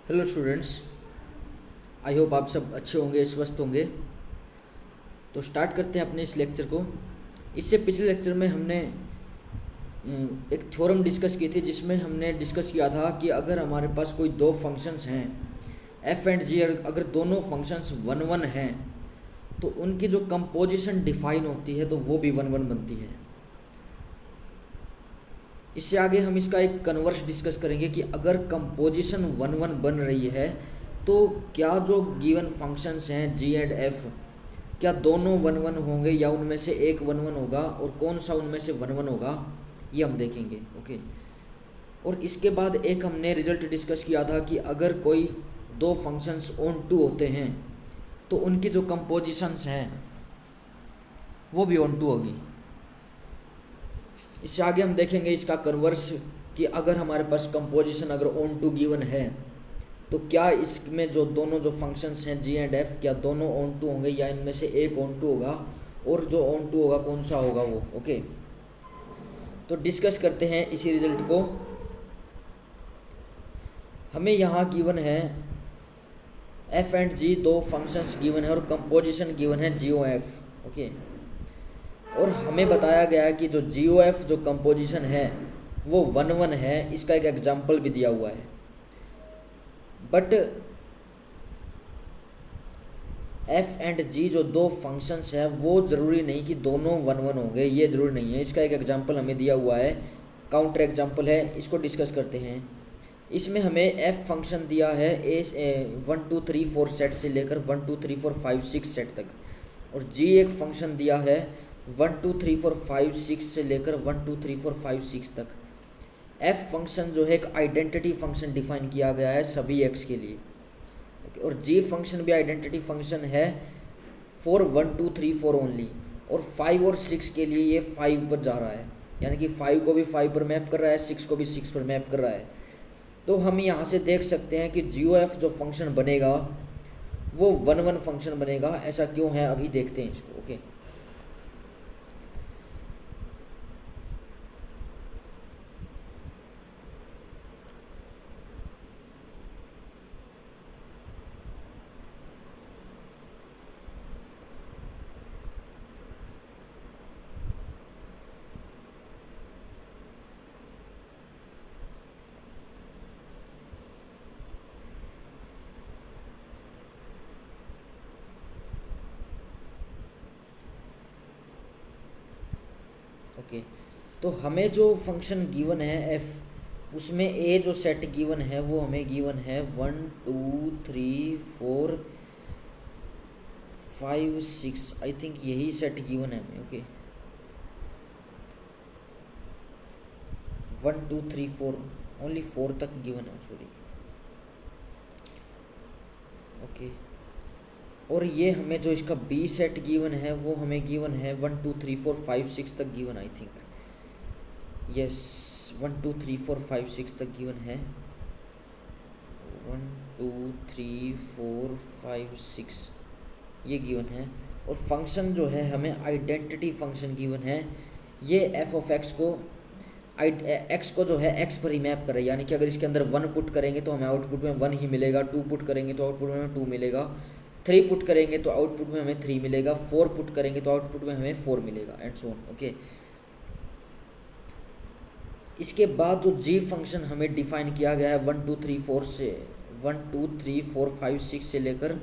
Hello students, I hope आप सब अच्छे होंगे, स्वस्थ होंगे। तो स्टार्ट करते हैं अपने इस लेक्चर को। इससे पिछले लेक्चर में हमने एक थ्योरम डिस्कस की थी, जिसमें हमने डिस्कस किया था कि अगर हमारे पास कोई दो फंक्शंस हैं एफ़ एंड जी, अगर दोनों फंक्शंस वन वन हैं तो उनकी जो कंपोजिशन डिफाइन होती है तो वो भी वन वन बनती है। इससे आगे हम इसका एक कन्वर्स डिस्कस करेंगे कि अगर कंपोजिशन वन वन बन रही है तो क्या जो गिवन फंक्शंस हैं जी एंड एफ, क्या दोनों वन वन होंगे या उनमें से एक वन वन होगा, और कौन सा उनमें से वन वन होगा ये हम देखेंगे। ओके। और इसके बाद एक हमने रिजल्ट डिस्कस किया था कि अगर कोई दो फंक्शंस ऑन टू होते हैं तो उनकी जो कंपोजिशंस हैं वो भी ऑन टू होगी। इससे आगे हम देखेंगे इसका कन्वर्स कि अगर हमारे पास कंपोजिशन अगर ऑन टू गिवन है तो क्या इसमें जो दोनों जो फंक्शंस हैं जी एंड एफ, क्या दोनों ऑन टू होंगे या इनमें से एक ऑन टू होगा, और जो ऑन टू होगा कौन सा होगा वो। ओके, तो डिस्कस करते हैं इसी रिजल्ट को। हमें यहाँ गिवन है एफ एंड जी, दो फंक्शंस गिवन है और कंपोजिशन गिवन है जी ओ एफ। ओके, और हमें बताया गया है कि जो जी ओ एफ जो कंपोजिशन है वो वन वन है। इसका एक एग्जाम्पल भी दिया हुआ है। बट एफ एंड जी जो दो फंक्शंस हैं वो ज़रूरी नहीं कि दोनों वन वन होंगे, ये ज़रूरी नहीं है। इसका एक एग्जाम्पल हमें दिया हुआ है, काउंटर एग्जाम्पल है, इसको डिस्कस करते हैं। इसमें हमें एफ फंक्शन दिया है ए 1 2 3 4 सेट से लेकर 1 2 3 4 5 6 सेट तक, और जी एक फंक्शन दिया है 1 2 3 4 5 6 से लेकर 1 2 3 4 5 6 तक। एफ फंक्शन जो है एक आइडेंटिटी फंक्शन डिफाइन किया गया है सभी एक्स के लिए, और जी फंक्शन भी आइडेंटिटी फंक्शन है फॉर 1 2 3 4 ओनली, और 5 और 6 के लिए ये 5 पर जा रहा है, यानी कि 5 को भी 5 पर मैप कर रहा है, 6 को भी 6 पर मैप कर रहा है। तो हम यहाँ से देख सकते हैं कि जी ओ एफ जो फंक्शन बनेगा वो वन वन फंक्शन बनेगा। ऐसा क्यों है अभी देखते हैं इसको। ओके, ओके, तो हमें जो फंक्शन गिवन है एफ, उसमें ए जो सेट गिवन है वो हमें गिवन है 1 2 3 4 5 6, आई थिंक यही सेट गिवन है हमें। ओके, 1 2 3 4, ओनली 4 तक गिवन है, सॉरी। ओके, और ये हमें जो इसका बी सेट गिवन है वो हमें गिवन है 1 2 3 4 5 6 तक गिवन, आई थिंक यस 1 2 3 4 5 6 तक गिवन है। 1 2 3 4 5 6 ये गिवन है, और फंक्शन जो है हमें आइडेंटिटी फंक्शन गिवन है। ये एफ ऑफ एक्स को एक्स को जो है एक्स पर ही मैप कर रहा है, यानी कि अगर इसके अंदर 1 पुट करेंगे तो हमें आउटपुट में 1 ही मिलेगा, 2 पुट करेंगे तो आउटपुट में हमें 2 मिलेगा, 3 पुट करेंगे तो आउटपुट में हमें 3 मिलेगा, 4 पुट करेंगे तो आउटपुट में हमें 4 मिलेगा, एंड सो ऑन। ओके, इसके बाद जो जी फंक्शन हमें डिफाइन किया गया है 1 2 3 4 से 1 2 3 4 5 6 से लेकर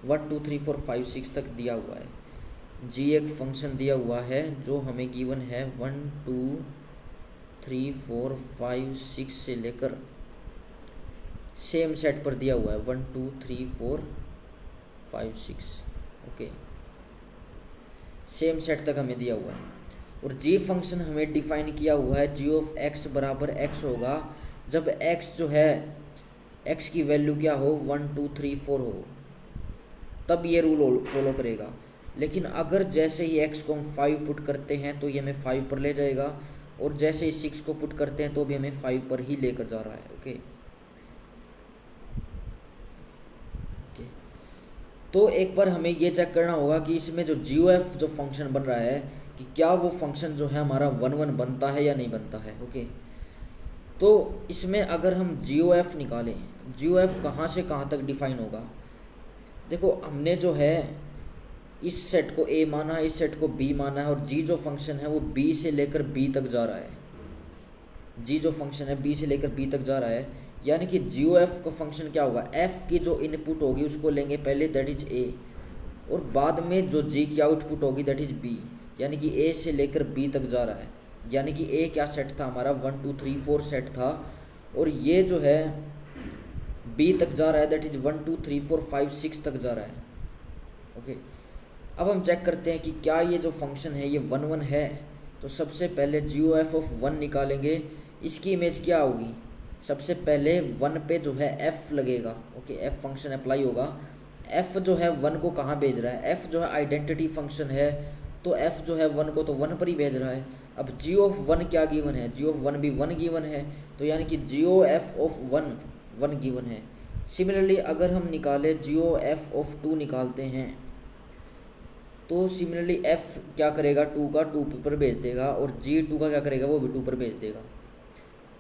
1 2 3 4 5 6 तक दिया हुआ है। जी एक फंक्शन दिया हुआ है जो हमें गिवन है 1 2 3 4 5 6 से लेकर सेम सेट पर दिया हुआ है 1 2 3 4 5 6। ओके, सेम सेट तक हमें दिया हुआ है, और जी फंक्शन हमें डिफाइन किया हुआ है जी ऑफ एक्स बराबर एक्स होगा जब एक्स जो है एक्स की वैल्यू क्या हो 1 2 3 4 हो, तब ये रूल फॉलो करेगा। लेकिन अगर जैसे ही एक्स को हम 5 पुट करते हैं तो ये हमें 5 पर ले जाएगा, और जैसे ही 6 को पुट करते हैं तो भी हमें 5 पर ही लेकर जा रहा है। ओके, तो एक बार हमें ये चेक करना होगा कि इसमें जो जी ओ एफ जो फंक्शन बन रहा है कि क्या वो फंक्शन जो है हमारा वन वन बनता है या नहीं बनता है। ओके, तो इसमें अगर हम जी ओ एफ निकालें, जी ओ एफ कहाँ से कहाँ तक डिफाइन होगा। देखो हमने जो है इस सेट को ए माना है, इस सेट को बी माना है, और जी जो फंक्शन है वो बी से लेकर बी तक जा रहा है। जी जो फंक्शन है बी से लेकर बी तक जा रहा है, यानी कि जी ओ एफ का फंक्शन क्या होगा, एफ की जो इनपुट होगी उसको लेंगे पहले, दैट इज ए, और बाद में जो जी की आउटपुट होगी दैट इज बी, यानी कि ए से लेकर बी तक जा रहा है। यानी कि ए क्या सेट था हमारा, 1 2 3 4 सेट था, और ये जो है बी तक जा रहा है, दैट इज 1 2 3 4 5 6 तक जा रहा है। ओके, अब हम चेक करते हैं कि क्या ये जो फंक्शन है ये 1 1 है। तो सबसे पहले जी ओ एफ ऑफ 1 निकालेंगे, इसकी इमेज क्या होगी, सबसे पहले 1 पे जो है एफ लगेगा। ओके, एफ फंक्शन अप्लाई होगा। एफ जो है 1 को कहाँ भेज रहा है, एफ जो है आइडेंटिटी फंक्शन है, तो एफ जो है 1 को तो 1 पर ही भेज रहा है। अब जी ऑफ 1 क्या गिवन है, जी ऑफ 1 भी 1 गिवन है, तो यानी कि जी ओ एफ ऑफ 1 गिवन है। सिमिलरली अगर हम निकाले जी ओ एफ ऑफ 2 निकालते हैं, तो सिमिलरली एफ क्या करेगा, 2 का 2 पर भेज देगा, और जी 2 का क्या करेगा, वो भी 2 पर भेज देगा।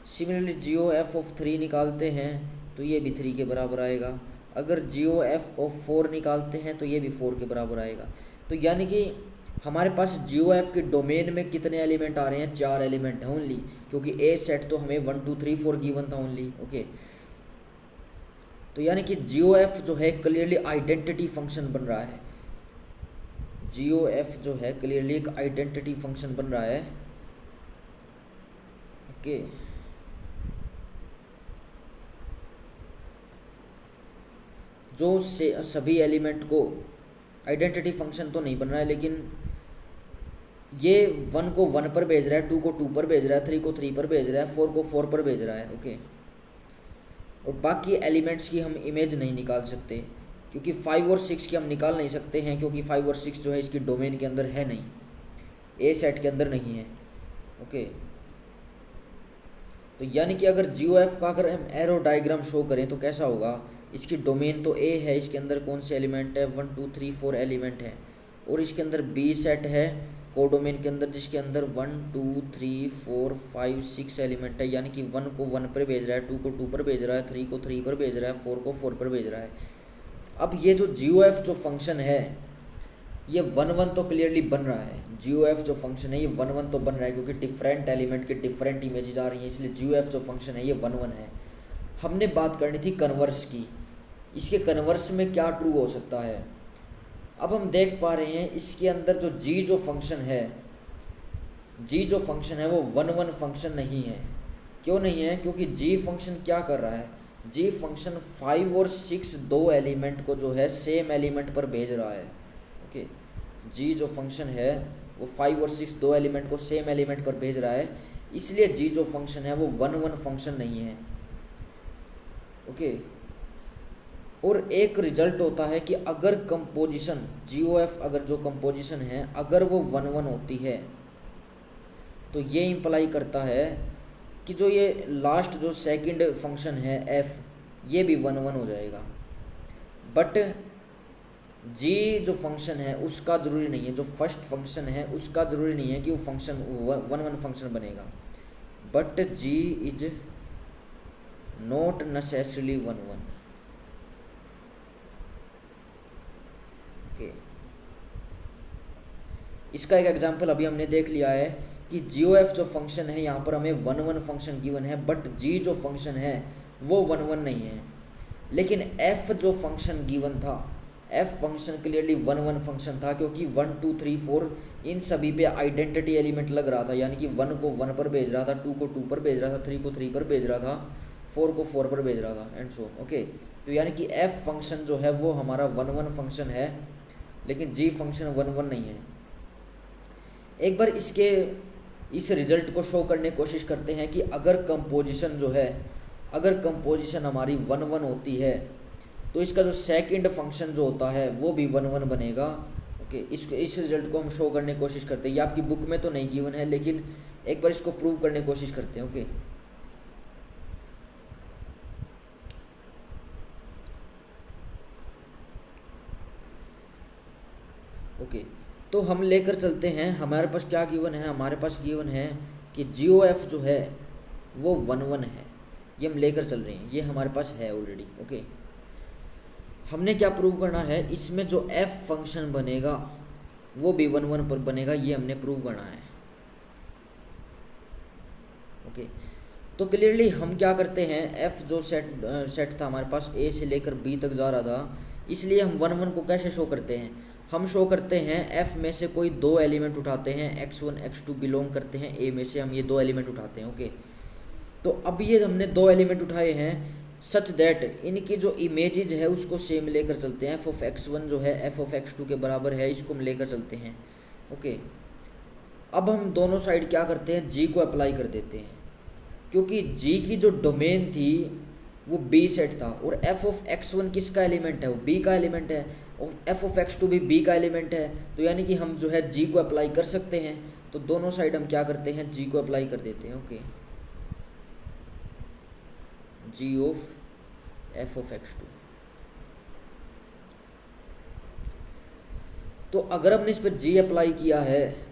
Similarly G O F of 3 निकालते हैं तो ये भी 3 के बराबर आएगा। अगर जी ओ एफ ऑफ 4 निकालते हैं तो ये भी 4 के बराबर आएगा। तो यानी कि हमारे पास जी ओ एफ के डोमेन में कितने एलिमेंट आ रहे हैं, 4 एलिमेंट हैं ओनली, क्योंकि ए सेट तो हमें 1 2 3 4 गिवन था ओनली। ओके, तो यानी कि जी ओ एफ जो है क्लियरली आइडेंटिटी फंक्शन बन रहा है। जी ओ एफ जो है क्लियरली एक आइडेंटिटी फंक्शन बन रहा है। ओके, जो से सभी एलिमेंट को आइडेंटिटी फंक्शन तो नहीं बन रहा है, लेकिन ये 1 को 1 पर भेज रहा है, 2 को 2 पर भेज रहा है, 3 को 3 पर भेज रहा है, 4 को 4 पर भेज रहा है। ओके, और बाकी एलिमेंट्स की हम इमेज नहीं निकाल सकते, क्योंकि 5 और 6 की हम निकाल नहीं सकते हैं, क्योंकि 5 और 6 जो है इसकी डोमेन के अंदर है नहीं, ए सेट के अंदर नहीं है। ओके, तो यानी कि अगर जी ओ एफ का अगर हम एरो डायग्राम शो करें तो कैसा होगा, इसकी डोमेन तो ए है, इसके अंदर कौन से एलिमेंट है, 1 2 3 4 एलिमेंट है, और इसके अंदर बी सेट है कोडोमेन के अंदर, जिसके अंदर 1 2 3 4 5 6 एलिमेंट है, यानी कि 1 को 1 पर भेज रहा है, 2 को 2 पर भेज रहा है, 3 को 3 पर भेज रहा है, 4 को 4 पर भेज रहा है। अब ये जो जी ओ एफ जो फंक्शन है ये 1 1 तो क्लियरली बन रहा है, जी ओ एफ जो फंक्शन है ये 1 1 तो बन रहा है, क्योंकि डिफरेंट एलिमेंट के डिफरेंट इमेजेस आ रही हैं, इसलिए जी ओ एफ जो फंक्शन है ये 1 1 है। हमने बात करनी थी कन्वर्स की, इसके कन्वर्स में क्या ट्रू हो सकता है। अब हम देख पा रहे हैं इसके अंदर जो जी जो फंक्शन है, जी जो फंक्शन है वो 1 1 फंक्शन नहीं है। क्यों नहीं है, क्योंकि जी फंक्शन क्या कर रहा है, जी फंक्शन 5 और 6 दो एलिमेंट को जो है सेम एलिमेंट पर भेज रहा है। ओके, जी जो फंक्शन है वो 5 और 6 दो एलिमेंट को सेम एलिमेंट पर भेज रहा है, इसलिए जी जो फंक्शन है वो 1 1 फंक्शन नहीं है। ओके, और एक रिजल्ट होता है कि अगर कंपोजिशन जी ओ एफ अगर जो कंपोजिशन है अगर वो 1 1 होती है, तो ये इंप्लाई करता है कि जो ये लास्ट जो सेकंड फंक्शन है एफ, ये भी 1 1 हो जाएगा। बट जी जो फंक्शन है उसका ज़रूरी नहीं है, जो फर्स्ट फंक्शन है उसका ज़रूरी नहीं है कि वो फंक्शन 1 1 फंक्शन बनेगा, but G is not necessarily 1 1। Okay, इसका एक एग्जांपल अभी हमने देख लिया है कि जी ओ एफ जो फंक्शन है यहाँ पर हमें 1 1 फंक्शन गिवन है, बट जी जो फंक्शन है वो 1 1 नहीं है। लेकिन एफ जो फंक्शन गिवन था, एफ फंक्शन क्लियरली 1 1 फंक्शन था, क्योंकि 1 2 3 4 इन सभी पे आइडेंटिटी एलिमेंट लग रहा था, यानी कि 1 को 1 पर भेज रहा था, 2 को 2 पर भेज रहा था, 3 को 3 पर भेज रहा था, 4 को 4 पर भेज रहा था, एंड सो। ओके, तो यानी कि एफ फंक्शन जो है वो हमारा 1 1 फंक्शन है, लेकिन जी फंक्शन 1 1 नहीं है। एक बार इस रिजल्ट को शो करने की कोशिश करते हैं कि अगर कंपोजिशन जो है, अगर कंपोजिशन हमारी 1 1 होती है तो इसका जो सेकंड फंक्शन जो होता है वो भी 1 1 बनेगा। ओके, इस रिजल्ट को हम शो करने की कोशिश करते हैं, ये आपकी बुक में तो नहीं गिवन है, लेकिन एक बार इसको प्रूव करने की कोशिश करते हैं। ओके, ओके, तो हम लेकर चलते हैं, हमारे पास क्या गिवन है, हमारे पास गिवन है कि जी ओ एफ जो है वो 1 1 है, ये हम लेकर चल रहे हैं, ये हमारे पास है ऑलरेडी। ओके, हमने क्या प्रूव करना है, इसमें जो f फंक्शन बनेगा वो भी 1 1 पर बनेगा, ये हमने प्रूव करना है। ओके, तो क्लियरली हम क्या करते हैं, f जो सेट था हमारे पास a से लेकर b तक जा रहा था, इसलिए हम 1 1 को कैसे शो करते हैं, हम शो करते हैं f में से कोई 2 एलिमेंट उठाते हैं, x1 x2 बिलोंग करते हैं a में से, हम ये 2 एलिमेंट उठाते हैं। ओके, तो अब ये हमने 2 एलिमेंट उठाए हैं सच दैट इनकी जो इमेजेज है उसको सेम लेकर चलते हैं। f ऑफ x1 जो है f ऑफ x2 के बराबर है, इसको हम लेकर चलते हैं। ओके, अब हम दोनों साइड क्या करते हैं, g को अप्लाई कर देते हैं, क्योंकि g की जो डोमेन थी वो b सेट था और f ऑफ x1 किसका एलिमेंट है, वो b का एलिमेंट है, और f ऑफ x2 भी b का एलिमेंट है, तो यानी कि हम जो है g को अप्लाई कर सकते हैं। तो दोनों साइड हम क्या करते हैं, g को अप्लाई कर देते हैं। Okay, g of f of x2। तो अगर हमने इस पर g अप्लाई किया है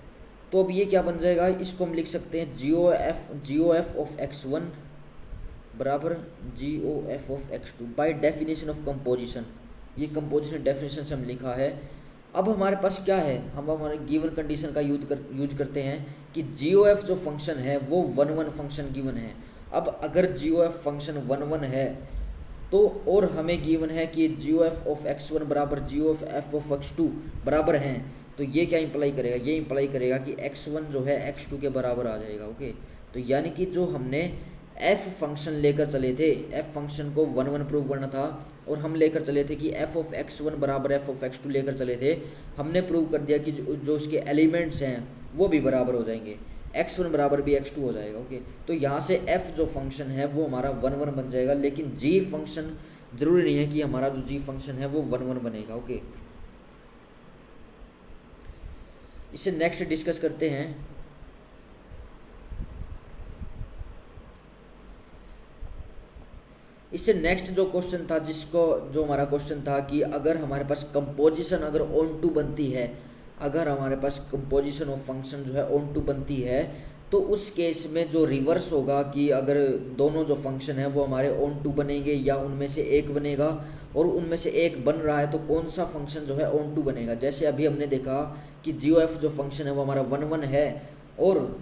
तो अब ये क्या बन जाएगा, इसको हम लिख सकते हैं जी ओ एफ ऑफ x1 बराबर G O F of x2 by definition of composition. ये कंपोजिशन डेफिनेशन से हम लिखा है। अब हमारे पास क्या है, हम हमारे गिवन कंडीशन का यूज करते हैं कि जी ओ एफ जो फंक्शन है वो 1 1 फंक्शन गिवन है। अब अगर जी ओ एफ फंक्शन 1 1 है तो और हमें गिवन है कि जी ओ एफ ऑफ x1 बराबर G O F of x2 बराबर हैं, तो ये क्या इंप्लाई करेगा, ये इंप्लाई करेगा कि x1 जो है x2 के बराबर आ जाएगा। ओके, तो यानी कि जो हमने f फंक्शन लेकर चले थे, f फंक्शन को 1 1 प्रूव करना था और हम लेकर चले थे कि f ऑफ x1 बराबर f ऑफ x2 लेकर चले थे, हमने प्रूव कर दिया कि जो उसके एलिमेंट्स हैं वो भी बराबर हो जाएंगे, x1 बराबर भी x2 हो जाएगा। ओके, तो यहाँ से f जो फंक्शन है वो हमारा 1 1 बन जाएगा, लेकिन g फंक्शन ज़रूरी नहीं है कि हमारा जो g फंक्शन है वो 1 1 बनेगा। ओके, इससे नेक्स्ट डिस्कस करते हैं। इससे नेक्स्ट जो क्वेश्चन था, जो हमारा क्वेश्चन था कि अगर हमारे पास कंपोजिशन अगर ऑन टू बनती है, अगर हमारे पास कंपोजिशन ऑफ फंक्शन जो है ऑन टू बनती है, तो उस केस में जो रिवर्स होगा कि अगर दोनों जो फंक्शन है वो हमारे ऑन टू बनेंगे या उनमें से एक बनेगा, और उनमें से एक बन रहा है तो कौन सा फंक्शन जो है ऑन टू बनेगा। जैसे अभी हमने देखा कि जी ओ एफ जो फंक्शन है वो हमारा 1 1 है और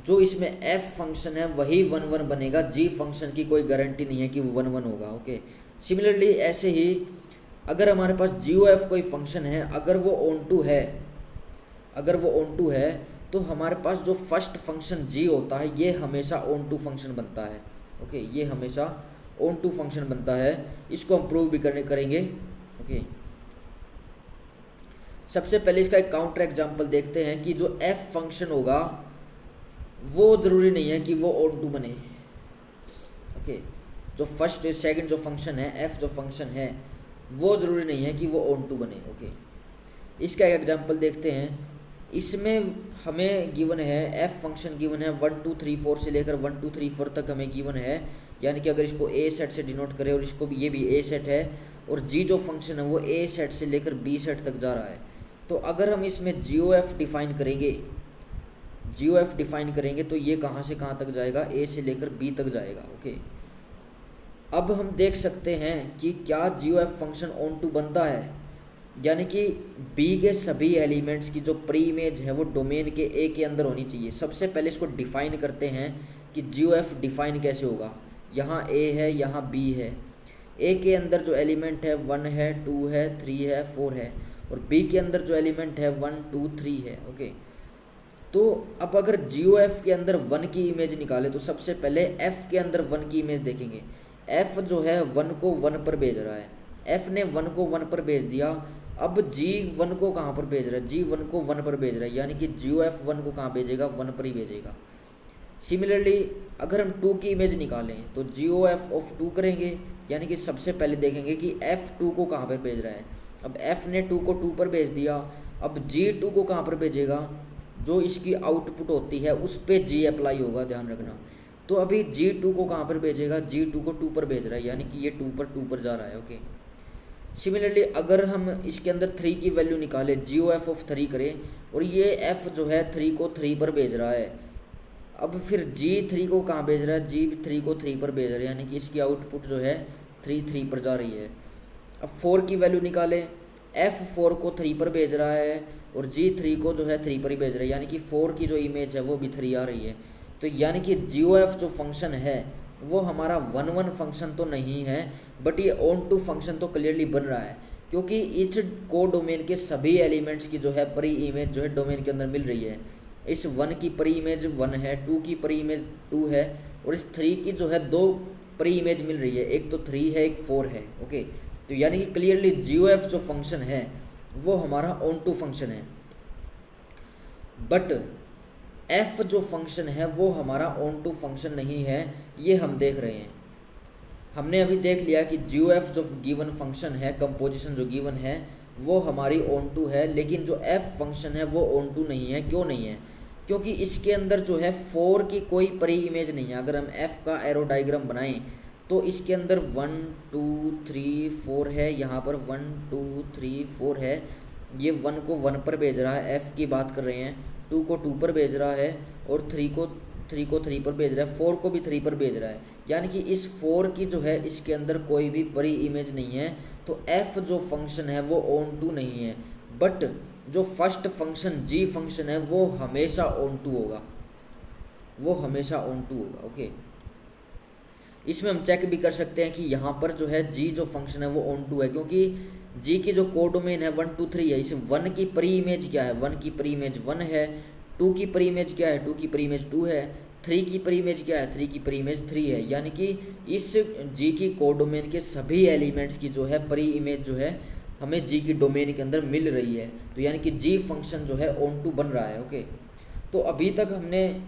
जो इसमें f फंक्शन है वही 1 1 बनेगा, g फंक्शन की कोई गारंटी नहीं है कि वो 1 1 होगा। ओके, सिमिलरली ऐसे ही अगर हमारे पास जी ओ एफ कोई फंक्शन है, अगर वो ऑन टू है तो हमारे पास जो फर्स्ट फंक्शन g होता है ये हमेशा ऑन टू फंक्शन बनता है। ओके, ये हमेशा ऑन टू फंक्शन बनता है, इसको हम प्रूव भी करेंगे। ओके, सबसे पहले इसका एक काउंटर एग्जांपल देखते हैं कि जो f फंक्शन होगा वो ज़रूरी नहीं है कि वो ऑन टू बने। ओके, जो फर्स्ट सेकंड जो फंक्शन है, f जो फंक्शन है वो ज़रूरी नहीं है कि वो ऑन टू बने। ओके, इसका एक एग्जांपल देखते हैं। इसमें हमें गिवन है f फंक्शन गिवन है 1 2 3 4 से लेकर 1 2 3 4 तक हमें गिवन है, यानी कि अगर इसको a सेट से डिनोट करें और इसको भी, ये भी a सेट है, और g जो फंक्शन है वो a सेट से लेकर b सेट तक जा रहा है। तो अगर हम इसमें जी ओ एफ डिफाइन करेंगे तो ये कहाँ से कहाँ तक जाएगा, a से लेकर b तक जाएगा। ओके, अब हम देख सकते हैं कि क्या G O F function onto बनता है, यानी कि b के सभी एलिमेंट्स की जो प्री इमेज है वो डोमेन के a के अंदर होनी चाहिए। सबसे पहले इसको डिफाइन करते हैं कि जी ओ एफ डिफाइन कैसे होगा। यहाँ a है, यहाँ b है, a के अंदर जो एलिमेंट है 1 है, 2 है, 3 है, 4 है, और b के अंदर जो एलिमेंट है 1 2 3 है। ओके, तो अब अगर जी ओ एफ के अंदर 1 की इमेज निकाले तो सबसे पहले f के अंदर 1 की इमेज देखेंगे। f जो है 1 को 1 पर भेज रहा है, f ने 1 को 1 पर भेज दिया। अब g 1 को कहाँ पर भेज रहा है, g 1 को 1 पर भेज रहा है, यानी कि जी ओ एफ 1 को कहाँ भेजेगा, 1 पर ही भेजेगा। सिमिलरली अगर हम 2 की इमेज निकालें तो जी ओ एफ ऑफ 2 करेंगे, यानी कि सबसे पहले देखेंगे कि f 2 को कहाँ पर भेज रहा है। अब f ने 2 को 2 पर भेज दिया, अब g 2 को कहाँ पर भेजेगा, जो इसकी आउटपुट होती है उस पे g अप्लाई होगा, ध्यान रखना। तो अभी g 2 को कहाँ पर भेजेगा, g 2 को 2 पर भेज रहा है, यानी कि ये 2 पर जा रहा है। ओके, सिमिलरली अगर हम इसके अंदर 3 की वैल्यू निकालें, जी ओ एफ ऑफ 3 करें, और ये f जो है 3 को 3 पर भेज रहा है, अब फिर G3 को कहाँ भेज रहा है, G3 को 3 पर भेज रहा है, यानी कि इसकी आउटपुट जो है 3 पर जा रही है। अब 4 की वैल्यू निकालें, F4 को 3 पर भेज रहा है और G3 को जो है 3 पर ही भेज रहा है, यानी कि 4 की जो इमेज है वो भी 3 आ रही है। तो यानी कि GOF जो फंक्शन है वो हमारा 1 फंक्शन तो नहीं है, बट ये ऑन टू फंक्शन तो क्लियरली बन रहा है, क्योंकि इस को डोमेन के सभी एलिमेंट्स की जो है परी इमेज जो है डोमेन के अंदर मिल रही है। इस 1 की परी इमेज 1 है, 2 की परी इमेज 2 है, और इस 3 की जो है 2 परी इमेज मिल रही है, एक तो 3 है एक 4 है। ओके, तो यानी कि क्लियरली GOF जो फंक्शन है वो हमारा ऑन टू फंक्शन है, बट F जो फंक्शन है वो हमारा ऑन टू फंक्शन नहीं है, ये हम देख रहे हैं। हमने अभी देख लिया कि GOF जो गिवन फंक्शन है, कंपोजिशन जो गिवन है वो हमारी ऑन टू है, लेकिन जो F फंक्शन है वो ऑन टू नहीं है। क्यों नहीं है? क्योंकि इसके अंदर जो है 4 की कोई परी इमेज नहीं है। अगर हम F का एरो डायग्राम बनाएं तो इसके अंदर 1 2 3 4 है, यहाँ पर 1 2 3 4 है। ये 1 को 1 पर भेज रहा है, F की बात कर रहे हैं, 2 को 2 पर भेज रहा है, और 3 को 3 पर भेज रहा है, 4 को भी 3 पर भेज रहा है। यानी कि इस 4 की जो है इसके अंदर कोई भी परी इमेज नहीं है, तो F जो फंक्शन है वो ऑन टू नहीं है। बट जो फर्स्ट फंक्शन G फंक्शन है वो हमेशा ऑन टू होगा, वो हमेशा ऑन टू होगा। ओके, इसमें हम चेक भी कर सकते हैं कि यहाँ पर जो है G जो फंक्शन है वो ऑन टू है, क्योंकि G की जो कोडोमेन है 1 2 3 है। इस 1 की परी इमेज क्या है, 1 की परी इमेज 1 है, 2 की परी इमेज क्या है, 2 की परी इमेज 2 है, 3 की परी इमेज क्या है, 3 की परी इमेज 3 है। यानी कि इस G की कोडोमेन के सभी एलिमेंट्स की जो है परी इमेज जो है हमें G की डोमेन के अंदर मिल रही है, तो यानी कि G फंक्शन जो है ऑन टू बन रहा है। ओके, तो अभी तक हमने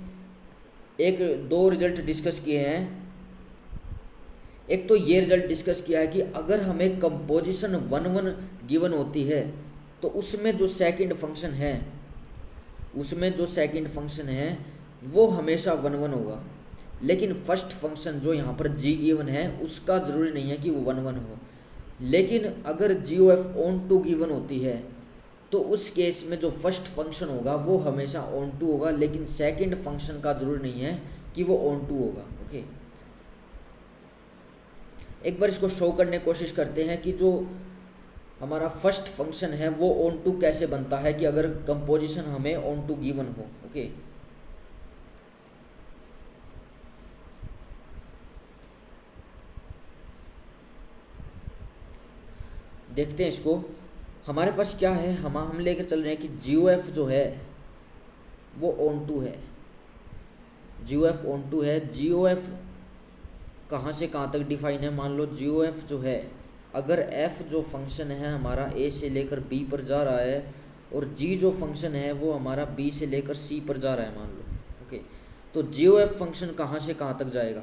दो रिजल्ट डिस्कस किए हैं। एक तो ये रिजल्ट डिस्कस किया है कि अगर हमें कंपोजिशन 1 1 गिवन होती है तो उसमें जो सेकंड फंक्शन है वो हमेशा 1 1 होगा, लेकिन फर्स्ट फंक्शन जो यहाँ पर G गिवन है उसका ज़रूरी नहीं है कि वो 1 1 हो। लेकिन अगर GOF ऑन टू गिवन होती है तो उस केस में जो फर्स्ट फंक्शन होगा वो हमेशा ऑन टू होगा, लेकिन सेकंड फंक्शन का ज़रूरी नहीं है कि वो ऑन टू होगा। ओके, एक बार इसको शो करने की कोशिश करते हैं कि जो हमारा फर्स्ट फंक्शन है वो ऑन टू कैसे बनता है, कि अगर कंपोजिशन हमें ऑन टू गिवन हो। ओके, देखते हैं इसको। हमारे पास क्या है, हम लेकर चल रहे हैं कि GOF जो है वो ऑन टू है, GOF ऑन टू है। GOF कहाँ से कहाँ तक डिफाइन है, मान लो GOF जो है, अगर F जो फंक्शन है हमारा A से लेकर B पर जा रहा है और G जो फंक्शन है वो हमारा B से लेकर C पर जा रहा है, मान लो। ओके, तो GOF फंक्शन कहाँ से कहाँ तक जाएगा,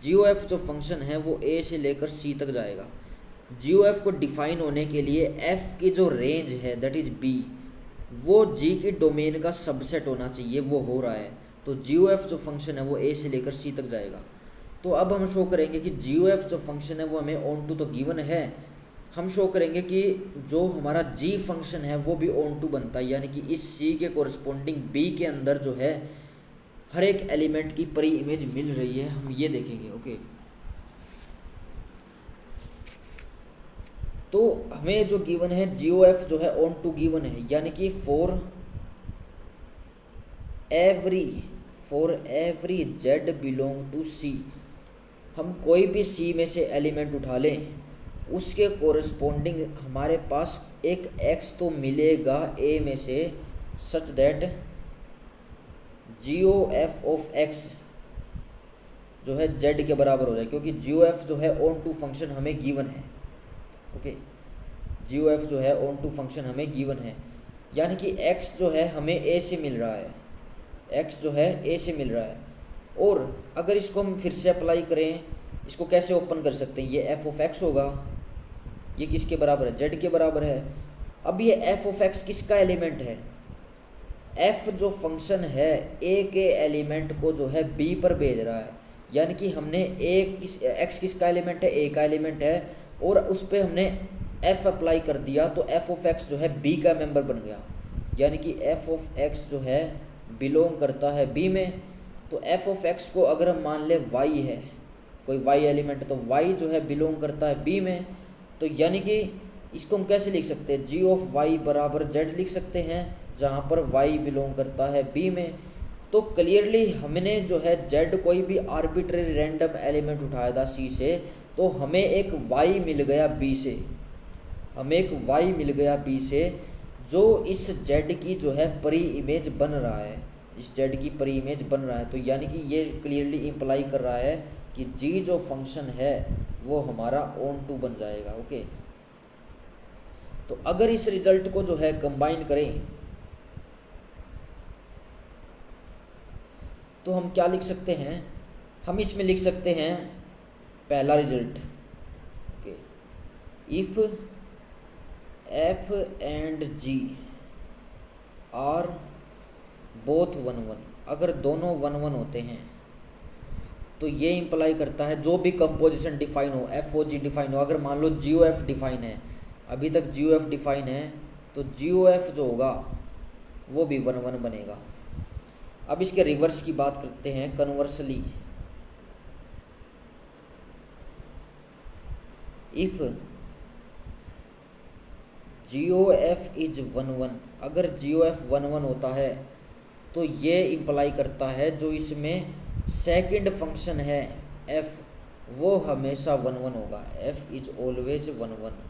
GOF जो फंक्शन है वो A से लेकर C तक जाएगा। GOF को डिफाइन होने के लिए F की जो रेंज है दैट इज़ B, वो G की डोमेन का सबसेट होना चाहिए, वो हो रहा है। तो GOF जो फंक्शन है वो A से लेकर C तक जाएगा। तो अब हम शो करेंगे कि GOF जो फंक्शन है वो हमें ऑन टू तो गिवन है, हम शो करेंगे कि जो हमारा G फंक्शन है वो भी ऑन टू बनता है, यानी कि इस C के कोरस्पोंडिंग B के अंदर जो है हर एक एलिमेंट की परी इमेज मिल रही है, हम ये देखेंगे। ओके, तो हमें जो गिवन है GOF जो है ऑन टू गिवन है, यानी कि for every Z belong to C, हम कोई भी C में से एलिमेंट उठा लें उसके कोरस्पोंडिंग हमारे पास एक X तो मिलेगा A में से, such that GOF of X जो है Z के बराबर हो जाए, क्योंकि GOF जो है ऑन टू फंक्शन हमें गिवन है। ओके, GOF जो है ऑन टू फंक्शन हमें गिवन है, यानी कि X जो है हमें A से मिल रहा है, X जो है A से मिल रहा है। और अगर इसको हम फिर से अप्लाई करें, इसको कैसे ओपन कर सकते हैं, ये f ऑफ x होगा, ये किसके बराबर है, z के बराबर है। अब ये f ऑफ x किसका एलिमेंट है, f जो फंक्शन है a के एलिमेंट को जो है b पर भेज रहा है, यानी कि हमने x किसका एलिमेंट है, a का एलिमेंट है, और उस पर हमने f अप्लाई कर दिया तो f ऑफ x जो है b का मेंबर बन गया, यानी कि f ऑफ x जो है बिलोंग करता है b में। तो एफ ऑफ एक्स को अगर हम मान ले वाई है, कोई वाई एलिमेंट, तो वाई जो है बिलोंग करता है बी में, तो यानी कि इसको हम कैसे लिख सकते हैं, जी ऑफ वाई बराबर जेड लिख सकते हैं, जहाँ पर वाई बिलोंग करता है बी में। तो क्लियरली हमने जो है जेड कोई भी आर्बिट्रेरी रैंडम एलिमेंट उठाया था सी से, तो हमें एक वाई मिल गया बी से, हमें एक वाई मिल गया बी से, जो इस जेड की जो है परी इमेज बन रहा है, इस जेड की परी इमेज बन रहा है। तो यानी कि ये क्लियरली इम्प्लाई कर रहा है कि जी जो फंक्शन है वो हमारा ऑन टू बन जाएगा। ओके, तो अगर इस रिजल्ट को जो है कंबाइन करें तो हम क्या लिख सकते हैं, हम इसमें लिख सकते हैं पहला result, okay, if F and G are both 1 1, अगर दोनों 1 1 होते हैं तो ये इंप्लाई करता है जो भी कंपोजिशन डिफाइन हो, एफ ओ जी डिफाइन हो, अगर मान लो जी ओ एफ डिफाइन है, अभी तक जी ओ एफ डिफाइन है, तो जी ओ एफ जो होगा वो भी 1 1 बनेगा। अब इसके रिवर्स की बात करते हैं, conversely if G O F is 1 1, अगर जी ओ एफ 1 1 होता है तो ये इंप्लाई करता है जो इसमें सेकंड फंक्शन है एफ वो हमेशा 1 1 होगा, एफ इज ऑलवेज 1 1।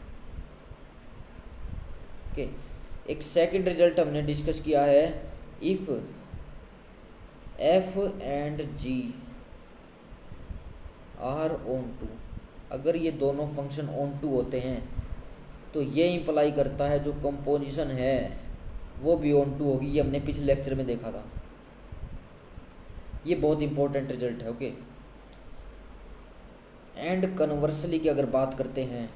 ओके, एक सेकंड रिजल्ट हमने डिस्कस किया है, if F and G are onto, अगर ये दोनों फंक्शन ऑन टू होते हैं तो ये इंप्लाई करता है जो कंपोजिशन है वो भी ऑन टू होगी, ये हमने पिछले लेक्चर में देखा था, ये बहुत इंपॉर्टेंट रिजल्ट है। ओके, एंड कन्वर्सली की अगर बात करते हैं,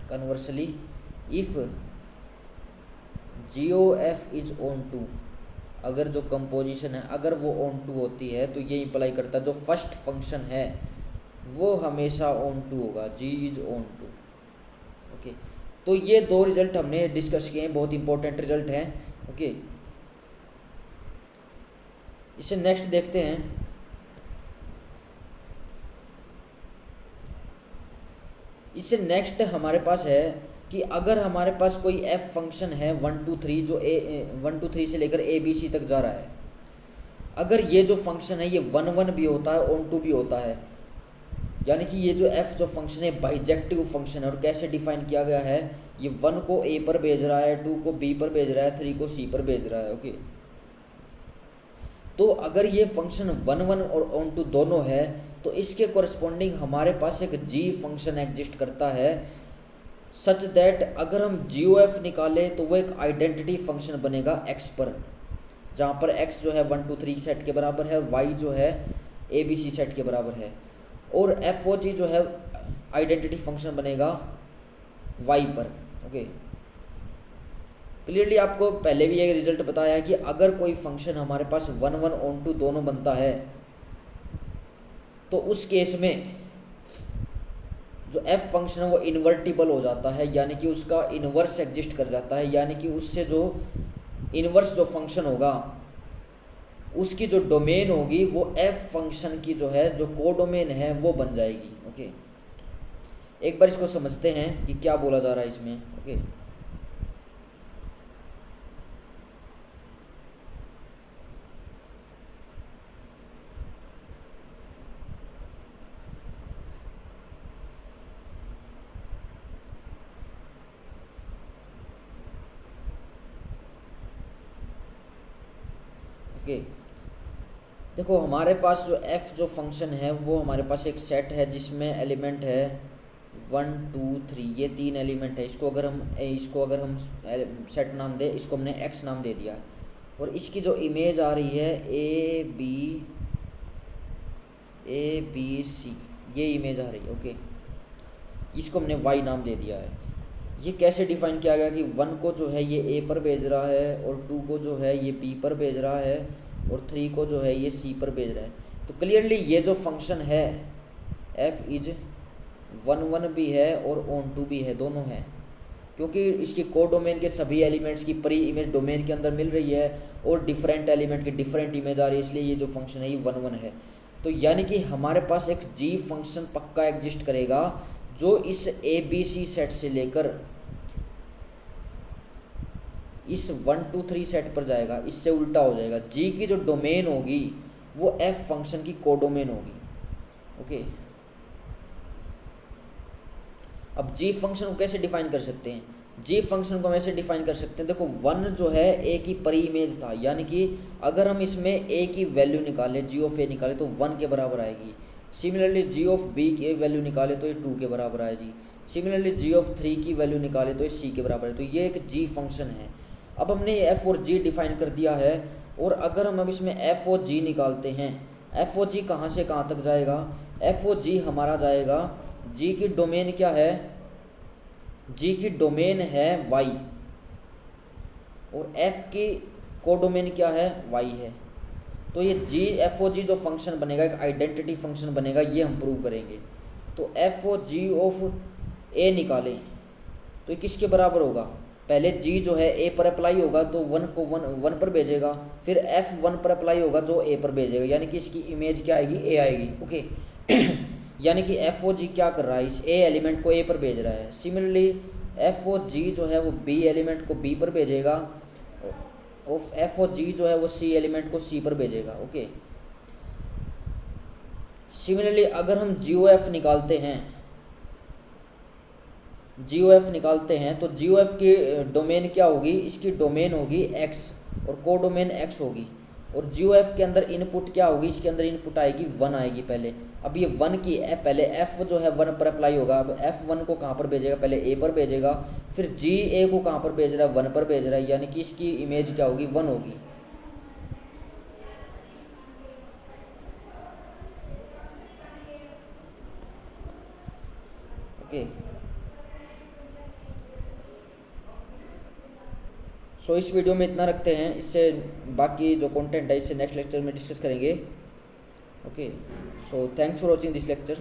conversely if G O F is onto, अगर जो कंपोजिशन है अगर वो ऑन टू होती है तो ये इंप्लाई करता है जो फर्स्ट फंक्शन है वो हमेशा ऑन टू होगा, जी इज ऑन टू। ओके, तो ये दो रिजल्ट हमने डिस्कस किए हैं, बहुत इंपॉर्टेंट रिजल्ट हैं। ओके, इसे नेक्स्ट देखते हैं, इससे नेक्स्ट हमारे पास है कि अगर हमारे पास कोई एफ फंक्शन है 1 2 3 जो 1 2 3 से लेकर ए बी सी तक जा रहा है, अगर ये जो फंक्शन है ये 1 1 भी होता है ऑन टू भी होता है, यानी कि ये जो एफ जो फंक्शन है बाइजेक्टिव फंक्शन है, और कैसे डिफाइन किया गया है, ये 1 को ए पर भेज रहा है, 2 को बी पर भेज रहा है, 3 को सी पर भेज रहा है। ओके, तो अगर ये फंक्शन 1 1 और ऑन टू दोनों है तो इसके कोरस्पॉन्डिंग हमारे पास एक जी फंक्शन एग्जिस्ट करता है, सच दैट अगर हम जी ओ एफ निकालें तो वो एक आइडेंटिटी फंक्शन बनेगा एक्स पर, जहाँ पर एक्स जो है 1 2 3 सेट के बराबर है, वाई जो है ए बी सी सेट के बराबर है, और एफ ओ जी जो है आइडेंटिटी फंक्शन बनेगा वाई पर। ओके, क्लियरली आपको पहले भी ये रिजल्ट बताया है कि अगर कोई फंक्शन हमारे पास 1 1 ऑन टू दोनों बनता है तो उस केस में जो एफ फंक्शन है वो इन्वर्टिबल हो जाता है, यानी कि उसका इन्वर्स एग्जिस्ट कर जाता है, यानी कि उससे जो इन्वर्स जो फंक्शन होगा उसकी जो डोमेन होगी वो एफ फंक्शन की जो है जो कोडोमेन है वो बन जाएगी। ओके, एक बार इसको समझते हैं कि क्या बोला जा रहा है इसमें। ओके, ओके, देखो हमारे पास जो एफ जो फंक्शन है वो हमारे पास एक सेट है जिसमें एलिमेंट है 1 2 3, ये 3 एलिमेंट है। इसको अगर हम सेट नाम दे, इसको हमने एक्स नाम दे दिया, और इसकी जो इमेज आ रही है ए बी सी, ये इमेज आ रही है। ओके, इसको हमने वाई नाम दे दिया है। ये कैसे डिफाइन किया गया कि 1 को जो है ये ए पर भेज रहा है, और 2 को जो है ये बी पर भेज रहा है, और 3 को जो है ये सी पर भेज रहा है। तो क्लियरली ये जो फंक्शन है एफ इज 1 1 भी है और ऑन टू भी है, दोनों है। क्योंकि इसकी कोडोमेन के सभी एलिमेंट्स की प्री इमेज डोमेन के अंदर मिल रही है और डिफरेंट एलिमेंट की डिफरेंट इमेज आ रही है, इसलिए ये जो फंक्शन है ये 1 1 है। तो यानी कि हमारे पास एक जी फंक्शन पक्का एग्जिस्ट करेगा जो इस ABC सेट से लेकर इस 1 2 3 सेट पर जाएगा, इससे उल्टा हो जाएगा। जी की जो डोमेन होगी वो एफ फंक्शन की कोडोमेन होगी। ओके, अब जी फंक्शन को कैसे डिफाइन कर सकते हैं? जी फंक्शन को हम ऐसे डिफाइन कर सकते हैं, देखो 1 जो है ए की परी इमेज था, यानी कि अगर हम इसमें ए की वैल्यू निकालें, जी ऑफ ए निकालें तो 1 के बराबर आएगी। सिमिलरली जी ऑफ बी की वैल्यू निकाले तो ये 2 के बराबर आएगी। सिमिलरली जी ऑफ 3 की वैल्यू निकाले तो ये सी के बराबर है। तो ये एक जी फंक्शन है। अब हमने एफ और जी डिफाइन कर दिया है, और अगर हम अब इसमें एफ और जी निकालते हैं, एफ और जी कहाँ से कहाँ तक जाएगा? एफ और जी हमारा जाएगा, जी की डोमेन क्या है? जी की डोमेन है y, और f की कोडोमेन क्या है? y है। तो ये जी एफ ओ जी जो फंक्शन बनेगा एक आइडेंटिटी फंक्शन बनेगा, ये हम प्रूव करेंगे। तो एफ ओ जी ऑफ ए निकालें तो ये किसके बराबर होगा? पहले जी जो है ए पर अप्लाई होगा तो 1 को 1 पर भेजेगा, फिर एफ 1 पर अप्लाई होगा जो ए पर भेजेगा, यानी कि इसकी इमेज क्या आएगी? ए आएगी। ओके यानी कि एफ ओ जी क्या कर रहा है? इस ए एलिमेंट को ए पर भेज रहा है। सिमिलरली एफ ओ जी जो है वो बी एलिमेंट को बी पर भेजेगा, और एफ ओ जी जो है वो सी एलिमेंट को सी पर भेजेगा। ओके, सिमिलरली अगर हम जी ओ एफ निकालते हैं, जी ओ एफ निकालते हैं तो जी ओ एफ की डोमेन क्या होगी? इसकी डोमेन होगी एक्स और कोडोमेन एक्स होगी, और जी ओ एफ के अंदर इनपुट क्या होगी? इसके अंदर इनपुट आएगी 1 आएगी पहले। अब ये 1 की पहले एफ जो है 1 पर अप्लाई होगा। अब एफ 1 को कहाँ पर भेजेगा? पहले ए पर भेजेगा, फिर जी ए को कहाँ पर भेज रहा है? 1 पर भेज रहा है, यानी कि इसकी इमेज क्या होगी? 1 होगी। ओके, सो इस वीडियो में इतना रखते हैं, इससे बाकी जो कंटेंट है इससे नेक्स्ट लेक्चर में डिस्कस करेंगे। Okay, so thanks for watching this lecture.